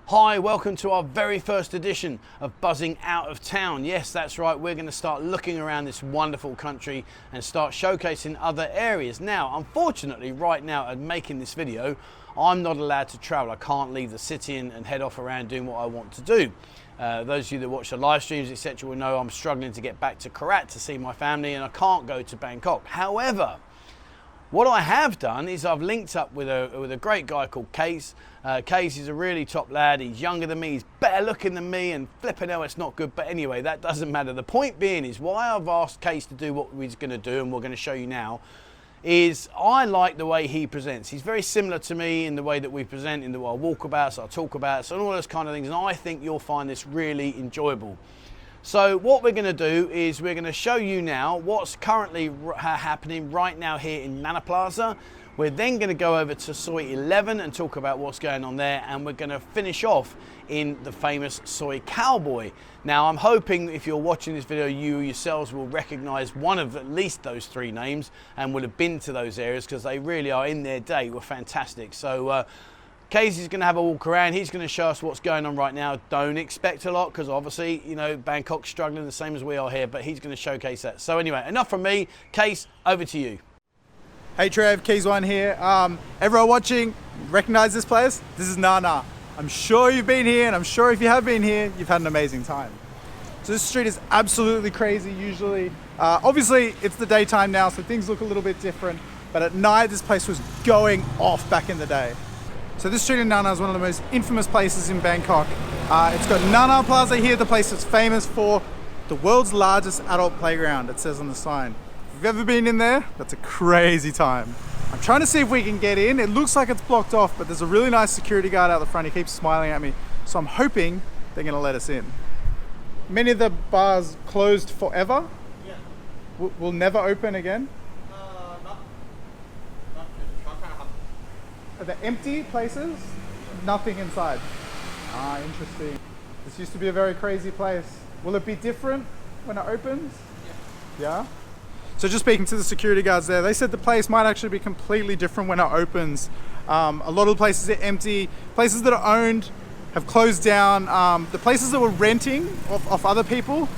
Hi, welcome to our very first edition of Buzzing Out of Town. Yes, that's right, we're going to start looking around this wonderful country and start showcasing other areas. Now, unfortunately, right now, at making this video, I'm not allowed to travel. I can't leave the city and head off around doing what I want to do. Those of you that watch the live streams, etc., will know I'm struggling to get back to Korat to see my family, and I can't go to Bangkok. However, what I have done is I've linked up with a great guy called Case. Case is a really top lad. He's younger than me, he's better looking than me, and flipping hell, it's not good. But anyway, that doesn't matter. The point being is why I've asked Case to do what he's going to do, and we're going to show you now, is I like the way he presents. He's very similar to me in the way that we present, in the our walkabouts, our talkabouts, and all those kind of things. And I think you'll find this really enjoyable. So what we're going to do is we're going to show you now what's currently happening right now here in Nana Plaza. We're then going to go over to Soi 11 and talk about what's going on there, and we're going to finish off in the famous Soi Cowboy. Now, I'm hoping if you're watching this video, you yourselves will recognize one of at least those three names and will have been to those areas, because they really are, in their day, were fantastic. So Casey's going to have a walk around. He's going to show us what's going on right now. Don't expect a lot, because obviously, you know, Bangkok's struggling the same as we are here, but he's going to showcase that. So anyway, enough from me. Case, over to you. Hey Trev, Keys1 here. Everyone watching, recognize this place? This is Nana. I'm sure you've been here, and I'm sure if you have been here, you've had an amazing time. So this street is absolutely crazy usually. Obviously, it's the daytime now, so things look a little bit different, but at night, this place was going off back in the day. So this street in Nana is one of the most infamous places in Bangkok. It's got Nana Plaza here, the place that's famous for the world's largest adult playground, it says on the sign. If you've ever been in there, that's a crazy time. I'm trying to see if we can get in. It looks like it's blocked off, but there's a really nice security guard out the front. He keeps smiling at me. So I'm hoping they're gonna let us in. Many of the bars closed forever. Yeah. Will never open again. Are they empty places? Nothing inside. Ah, interesting. This used to be a very crazy place. Will it be different when it opens? Yeah? So just speaking to the security guards there, they said the place might actually be completely different when it opens. A lot of the places are empty. Places that are owned have closed down. The places that were renting off other people,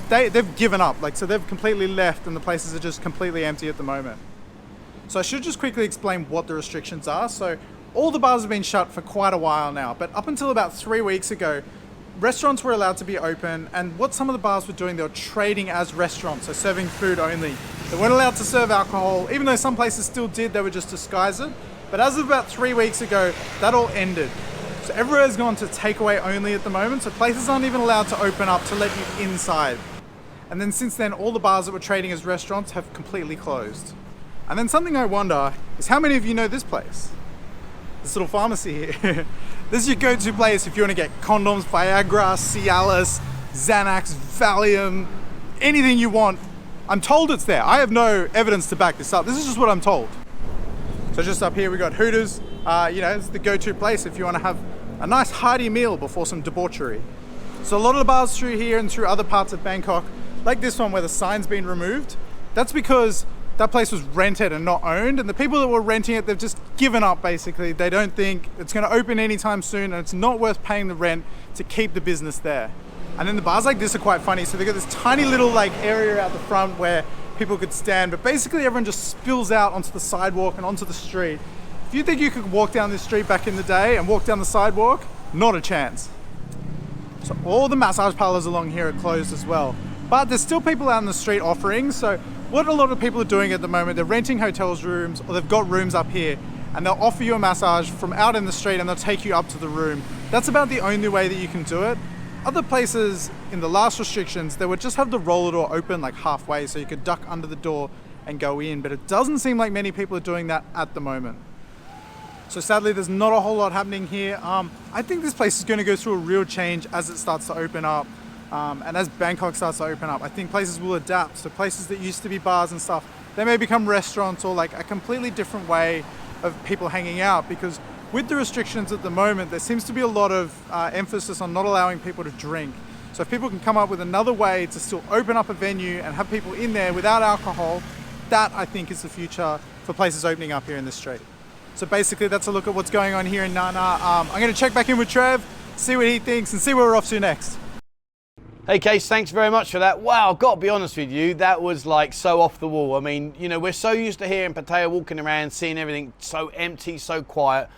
they've given up. So they've completely left, and the places are just completely empty at the moment. So I should just quickly explain what the restrictions are. So all the bars have been shut for quite a while now, but up until about 3 weeks ago, restaurants were allowed to be open, and what some of the bars were doing, they were trading as restaurants, so serving food only. They weren't allowed to serve alcohol, even though some places still did, they would just disguise it. But as of about 3 weeks ago, that all ended. So everywhere's gone to takeaway only at the moment, so places aren't even allowed to open up to let you inside. And then since then, all the bars that were trading as restaurants have completely closed. And then something I wonder is how many of you know this place? This little pharmacy here. This is your go-to place if you want to get condoms, Viagra, Cialis, Xanax, Valium, anything you want. I'm told it's there. I have no evidence to back this up. This is just what I'm told. So just up here we got Hooters. You know, it's the go-to place if you want to have a nice hearty meal before some debauchery. So a lot of the bars through here and through other parts of Bangkok, like this one where the sign's been removed, that's because that place was rented and not owned, and the people that were renting it, they've just given up basically. They don't think it's going to open anytime soon, and it's not worth paying the rent to keep the business there. And then the bars like this are quite funny. So they've got this tiny little area out the front where people could stand, but basically everyone just spills out onto the sidewalk and onto the street. If you think you could walk down this street back in the day and walk down the sidewalk, not a chance. So all the massage parlors along here are closed as well. But there's still people out in the street offering. So what a lot of people are doing at the moment, they're renting hotels rooms, or they've got rooms up here, and they'll offer you a massage from out in the street, and they'll take you up to the room. That's about the only way that you can do it. Other places in the last restrictions, they would just have the roller door open halfway, so you could duck under the door and go in, but it doesn't seem like many people are doing that at the moment. So sadly, there's not a whole lot happening here. I think this place is going to go through a real change as it starts to open up. And as Bangkok starts to open up, I think places will adapt. So places that used to be bars and stuff, they may become restaurants, or a completely different way of people hanging out, because with the restrictions at the moment, there seems to be a lot of emphasis on not allowing people to drink. So if people can come up with another way to still open up a venue and have people in there without alcohol, that I think is the future for places opening up here in the street. So basically that's a look at what's going on here in Nana. I'm going to check back in with Trev, see what he thinks and see where we're off to next. Hey Case, thanks very much for that. Wow, I've got to be honest with you, that was like so off the wall. I mean, you know, we're so used to hearing Pattaya walking around, seeing everything so empty, so quiet.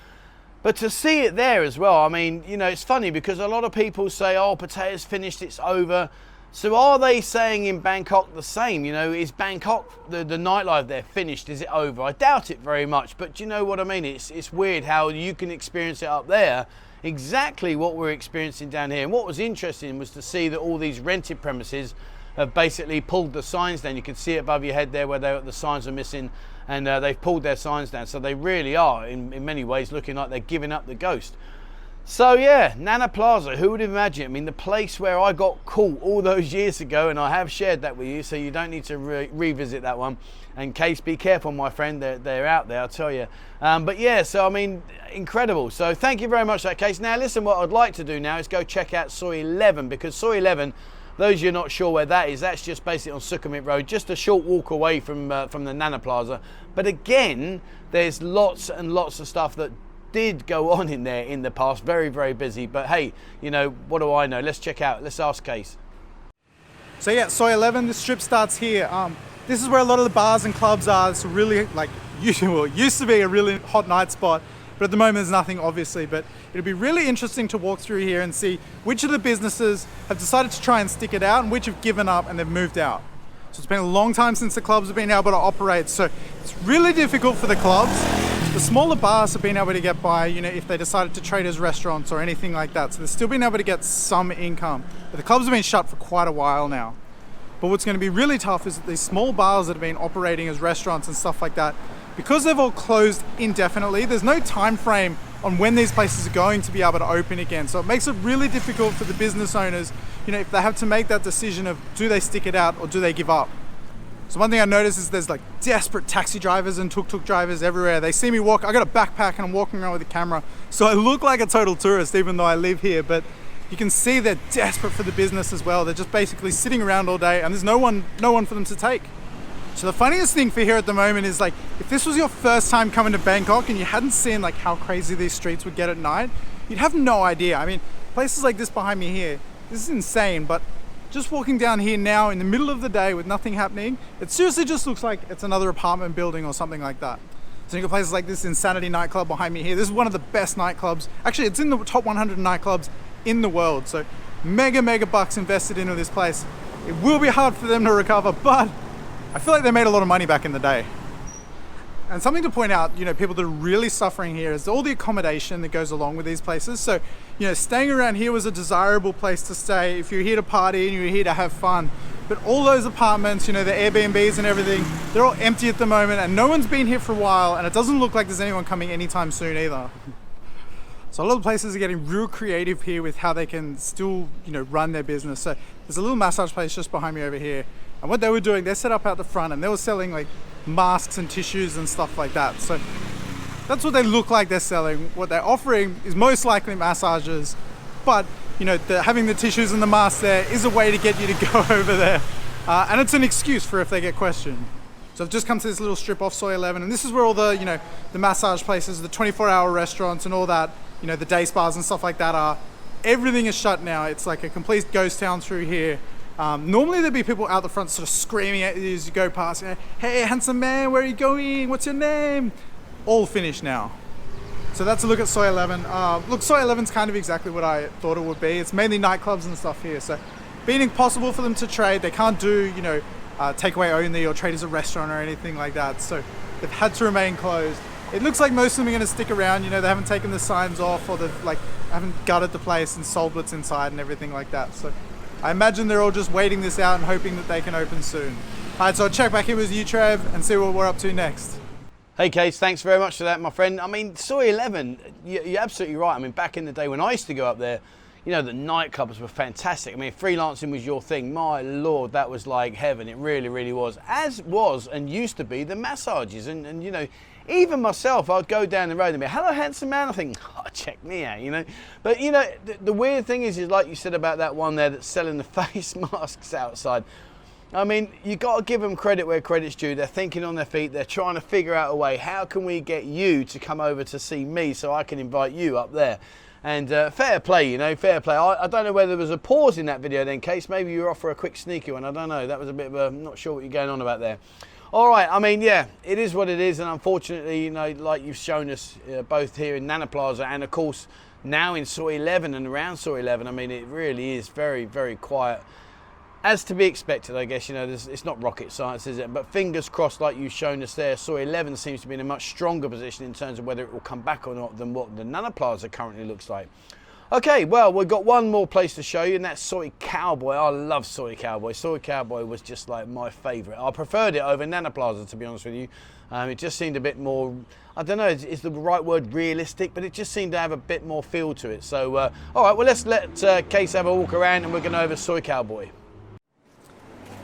But to see it there as well, I mean, you know, it's funny because a lot of people say, oh, Pattaya's finished, it's over. So are they saying in Bangkok the same? You know, is Bangkok, the nightlife there finished? Is it over? I doubt it very much, but you know what I mean? It's weird how you can experience it up there, exactly what we're experiencing down here. And what was interesting was to see that all these rented premises have basically pulled the signs down. You can see it above your head there where the signs are missing, and they've pulled their signs down. So they really are, in many ways, looking like they're giving up the ghost. So yeah, Nana Plaza, who would imagine? I mean, the place where I got caught all those years ago, and I have shared that with you, so you don't need to revisit that one. And Case, be careful, my friend, they're out there, I'll tell you. But yeah, so I mean, incredible. So thank you very much for that, Case. Now listen, what I'd like to do now is go check out Soi 11, because Soi 11, those of you not sure where that is, that's just basically on Sukhumvit Road, just a short walk away from the Nana Plaza. But again, there's lots and lots of stuff that did go on in there in the past, very, very busy. But hey, you know, what do I know? Let's check out, let's ask Case. So yeah, Soi 11, the strip starts here. This is where a lot of the bars and clubs are. It's really, like, used to be a really hot night spot, but at the moment there's nothing, obviously. But it'll be really interesting to walk through here and see which of the businesses have decided to try and stick it out and which have given up and they've moved out. So it's been a long time since the clubs have been able to operate, so it's really difficult for the clubs. The smaller bars have been able to get by, you know, if they decided to trade as restaurants or anything like that. So they've still been able to get some income. But the clubs have been shut for quite a while now. But what's going to be really tough is that these small bars that have been operating as restaurants and stuff like that, because they've all closed indefinitely, there's no time frame on when these places are going to be able to open again. So it makes it really difficult for the business owners, you know, if they have to make that decision of do they stick it out or do they give up. So one thing I noticed is there's like desperate taxi drivers and tuk-tuk drivers everywhere. They see me walk, I got a backpack and I'm walking around with a camera. So I look like a total tourist even though I live here, but you can see they're desperate for the business as well. They're just basically sitting around all day and there's no one for them to take. So the funniest thing for here at the moment is, like, if this was your first time coming to Bangkok and you hadn't seen like how crazy these streets would get at night, you'd have no idea. I mean, places like this behind me here, this is insane, but just walking down here now in the middle of the day with nothing happening, it seriously just looks like it's another apartment building or something like that. So you got places like this Insanity nightclub behind me here. This is one of the best nightclubs. Actually, it's in the top 100 nightclubs in the world. So mega bucks invested into this place. It will be hard for them to recover, but I feel like they made a lot of money back in the day. And something to point out, you know, people that are really suffering here is all the accommodation that goes along with these places. So, you know, staying around here was a desirable place to stay if you're here to party and you're here to have fun. But all those apartments, you know, the Airbnbs and everything, they're all empty at the moment and no one's been here for a while and it doesn't look like there's anyone coming anytime soon either. So a lot of places are getting real creative here with how they can still, you know, run their business. So there's a little massage place just behind me over here. And what they were doing, they're set up out the front and they were selling like masks and tissues and stuff like that. So that's what they look like they're selling. What they're offering is most likely massages, but you know, having the tissues and the masks there is a way to get you to go over there. And it's an excuse for if they get questioned. So I've just come to this little strip off Soi 11 and this is where all the, you know, the massage places, the 24-hour restaurants and all that, you know, the day spas and stuff like that are. Everything is shut now. It's like a complete ghost town through here. Normally there'd be people out the front sort of screaming at you as you go past, you know, hey handsome man, where are you going? What's your name? All finished now. So that's a look at Soi 11. Look, Soi 11's kind of exactly what I thought it would be. It's mainly nightclubs and stuff here. So being impossible for them to trade, they can't do, you know, takeaway only or trade as a restaurant or anything like that. So they've had to remain closed. It looks like most of them are going to stick around. You know, they haven't taken the signs off or they've like haven't gutted the place and sold what's inside and everything like that. So I imagine they're all just waiting this out and hoping that they can open soon. All right, so I'll check back in with you, Trev, and see what we're up to next. Hey Case, thanks very much for that, my friend. I mean, Soi 11, you're absolutely right. I mean, back in the day when I used to go up there, you know, the nightclubs were fantastic. I mean, freelancing was your thing. My Lord, that was like heaven. It really, really was. As was and used to be the massages. And you know, even myself, I'd go down the road and be, hello, handsome man. I think, oh, check me out, you know. But, you know, the weird thing is like you said about that one there that's selling the face masks outside. I mean, you got to give them credit where credit's due. They're thinking on their feet. They're trying to figure out a way. How can we get you to come over to see me so I can invite you up there? And fair play, you know, fair play. I don't know whether there was a pause in that video then, Case. Maybe you were off for a quick sneaky one. I don't know. That was a bit of a, not sure what you're going on about there. All right, I mean, yeah, it is what it is. And unfortunately, you know, like you've shown us both here in Nana Plaza and, of course, now in Soy 11 and around Soy 11, I mean, it really is very, very quiet. As to be expected, I guess, you know, it's not rocket science, is it? But fingers crossed, like you've shown us there, Soy 11 seems to be in a much stronger position in terms of whether it will come back or not than what the Nana Plaza currently looks like. Okay, well, we've got one more place to show you, and that's Soy Cowboy. I love Soy Cowboy. Soy Cowboy was just like my favourite. I preferred it over Nana Plaza, to be honest with you. It just seemed a bit more, I don't know, is the right word realistic, but it just seemed to have a bit more feel to it. So, all right, well, let's let Case have a walk around, and we're going over Soy Cowboy.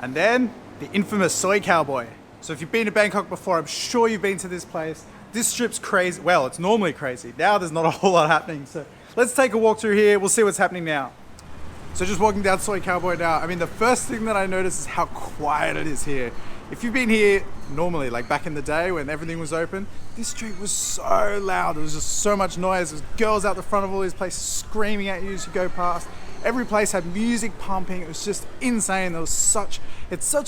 And then the infamous Soy Cowboy. So if you've been to Bangkok before, I'm sure you've been to this place. This strip's crazy. Well, it's normally crazy. Now there's not a whole lot happening. So let's take a walk through here. We'll see what's happening now. So just walking down Soy Cowboy now, I mean, the first thing that I notice is how quiet it is here. If you've been here normally, like back in the day when everything was open, this street was so loud. There was just so much noise. There's girls out the front of all these places screaming at you as you go past. Every place had music pumping. It was just insane. It's such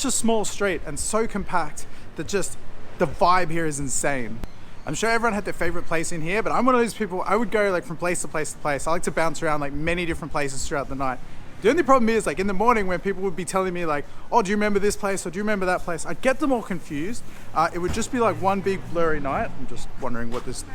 a small street and so compact that just the vibe here is insane. I'm sure everyone had their favorite place in here, but I'm one of those people, I would go like from place to place to place. I like to bounce around like many different places throughout the night. The only problem is like in the morning when people would be telling me like, oh, do you remember this place or do you remember that place? I'd get them all confused. It would just be like one big blurry night. I'm just wondering what this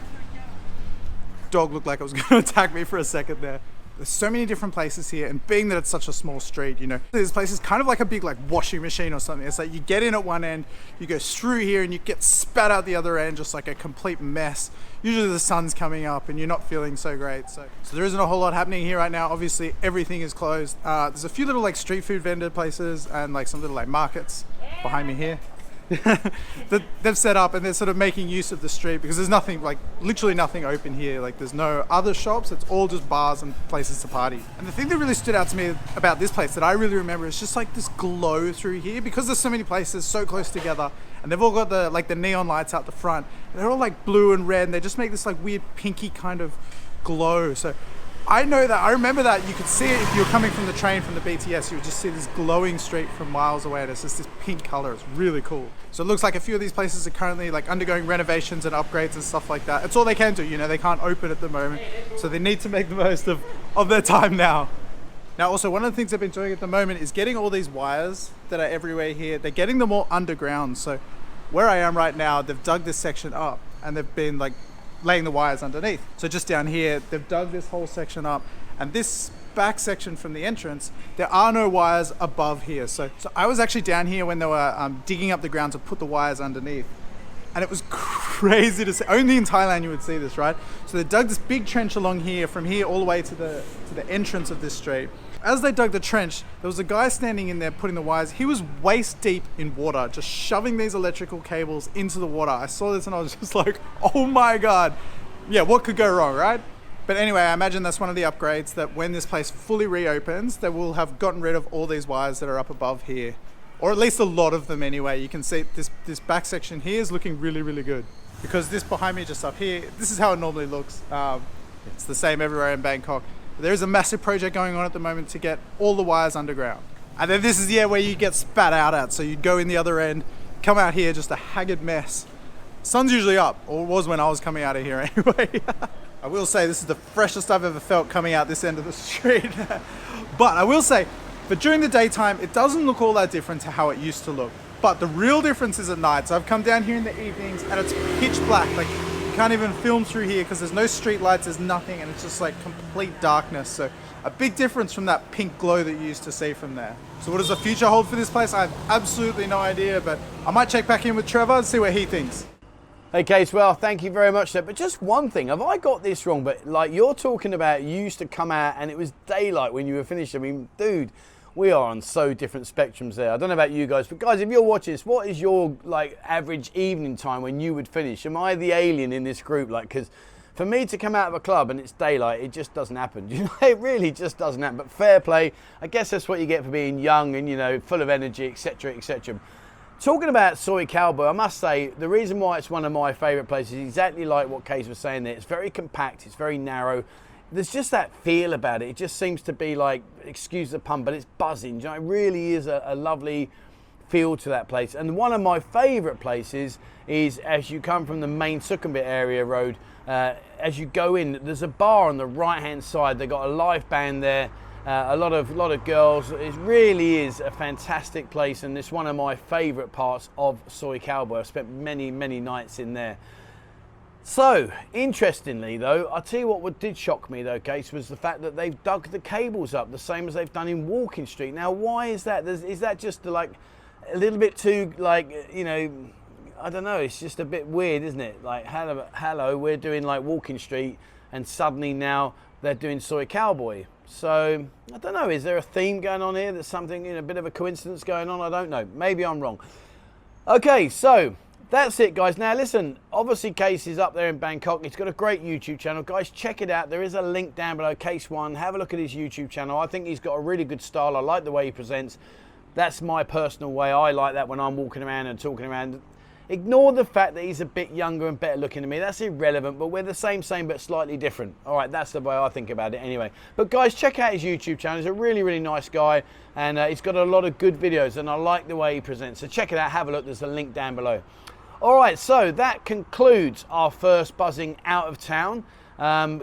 dog looked like. It was going to attack me for a second there. There's so many different places here, and being that it's such a small street, you know, this place is kind of like a big like washing machine or something. It's like you get in at one end, you go through here and you get spat out the other end, just like a complete mess. Usually the sun's coming up and you're not feeling so great. So there isn't a whole lot happening here right now. Obviously everything is closed. There's a few little like street food vendor places and like some little like markets behind me here. that they've set up, and they're sort of making use of the street because there's nothing, like literally nothing open here. Like there's no other shops. It's all just bars and places to party. And the thing that really stood out to me about this place that I really remember is just like this glow through here, because there's so many places so close together and they've all got the neon lights out the front. They're all like blue and red and they just make this like weird pinky kind of glow. So I remember that you could see it if you were coming from the train from the BTS. You would just see this glowing street from miles away, and it's just this pink color. It's really cool. So it looks like a few of these places are currently like undergoing renovations and upgrades and stuff like that. It's all they can do, you know, they can't open at the moment, so they need to make the most of their time now. Now also, one of the things they've been doing at the moment is getting all these wires that are everywhere here, they're getting them all underground. So where I am right now, they've dug this section up and they've been like laying the wires underneath. So just down here, they've dug this whole section up, and this back section from the entrance, there are no wires above here. So I was actually down here when they were digging up the ground to put the wires underneath, and it was crazy to see. Only in Thailand you would see this, right? So they dug this big trench along here, from here all the way to the entrance of this street. As they dug the trench, there was a guy standing in there putting the wires. He was waist deep in water, just shoving these electrical cables into the water. I saw this and I was just like, oh my God. Yeah, what could go wrong, right? But anyway, I imagine that's one of the upgrades, that when this place fully reopens, they will have gotten rid of all these wires that are up above here. Or at least a lot of them anyway. You can see this back section here is looking really, really good. Because this behind me just up here, this is how it normally looks. It's the same everywhere in Bangkok. There is a massive project going on at the moment to get all the wires underground. And then this is the area where you get spat out at. So you'd go in the other end, come out here, just a haggard mess. Sun's usually up, or it was when I was coming out of here anyway. I will say this is the freshest I've ever felt coming out this end of the street. But I will say, but during the daytime, it doesn't look all that different to how it used to look. But the real difference is at night. So I've come down here in the evenings and it's pitch black. Like, you can't even film through here because there's no street lights, there's nothing, and it's just like complete darkness. So a big difference from that pink glow that you used to see from there. So what does the future hold for this place? I have absolutely no idea, but I might check back in with Trevor and see what he thinks. Hey Case, well, thank you very much, sir. But just one thing, have I got this wrong? But like you're talking about, you used to come out and it was daylight when you were finished. I mean, dude, we are on so different spectrums there. I don't know about you guys, but guys, if you're watching this, what is your like average evening time when you would finish? Am I the alien in this group? Like, because for me to come out of a club and it's daylight, it just doesn't happen. You know, it really just doesn't happen. But fair play. I guess that's what you get for being young and, you know, full of energy, etc., etc. Talking about Soy Cowboy, I must say, the reason why it's one of my favourite places is exactly like what Case was saying there. It's very compact, it's very narrow. there's just that feel about it. It just seems to be like, excuse the pun, but it's buzzing. You know, it really is a lovely feel to that place. And one of my favourite places is as you come from the main Sukhumvit area road, as you go in, there's a bar on the right hand side. They've got a live band there, a lot of girls. It really is a fantastic place, and it's one of my favourite parts of Soi Cowboy. I've spent many nights in there. So, interestingly though, I'll tell you what did shock me though, Case, was the fact that they've dug the cables up the same as they've done in Walking Street. Now, why is that? Is that just like a little bit too, like, you know, I don't know, it's just a bit weird, isn't it? Like, hello, we're doing like Walking Street, and suddenly now they're doing Soi Cowboy. So, I don't know, is there a theme going on here? There's something, you know, a bit of a coincidence going on? I don't know. Maybe I'm wrong. Okay, so that's it, guys. Now listen, obviously Case is up there in Bangkok. He's got a great YouTube channel. Guys, check it out. There is a link down below, Case One. Have a look at his YouTube channel. I think he's got a really good style. I like the way he presents. That's my personal way. I like that when I'm walking around and talking around. Ignore the fact that he's a bit younger and better looking than me. That's irrelevant, but we're the same but slightly different. All right, that's the way I think about it anyway. But guys, check out his YouTube channel. He's a really nice guy, and he's got a lot of good videos, and I like the way he presents. So check it out, have a look. There's a link down below. All right, so that concludes our first buzzing out of town.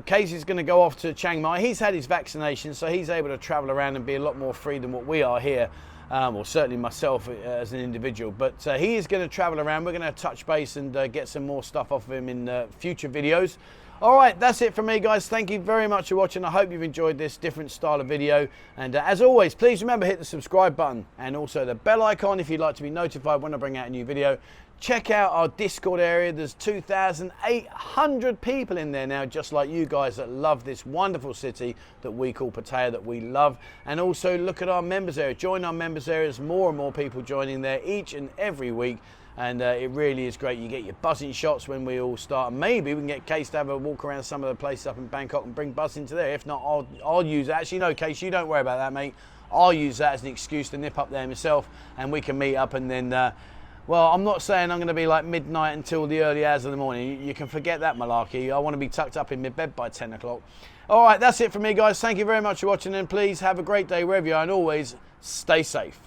Casey's going to go off to Chiang Mai. He's had his vaccination, so he's able to travel around and be a lot more free than what we are here. Or certainly myself as an individual, but he is going to travel around. We're going to touch base and get some more stuff off of him in future videos. All right, that's it from me, guys. Thank you very much for watching. I hope you've enjoyed this different style of video, and as always, please remember, hit the subscribe button and also the bell icon if you'd like to be notified when I bring out a new video. Check out our Discord area. There's 2,800 people in there now, just like you guys, that love this wonderful city that we call Pattaya, that we love. And also look at our members area. Join our members area. There's more and more people joining there each and every week. And it really is great. You get your buzzing shots when we all start. Maybe we can get Case to have a walk around some of the places up in Bangkok and bring buzz into there. If not, I'll use it. Actually, no, Case, you don't worry about that, mate. I'll use that as an excuse to nip up there myself, and we can meet up and then... well, I'm not saying I'm going to be like midnight until the early hours of the morning. You can forget that malarkey. I want to be tucked up in my bed by 10 o'clock. All right, that's it from me, guys. Thank you very much for watching, and please have a great day wherever you are, and always stay safe.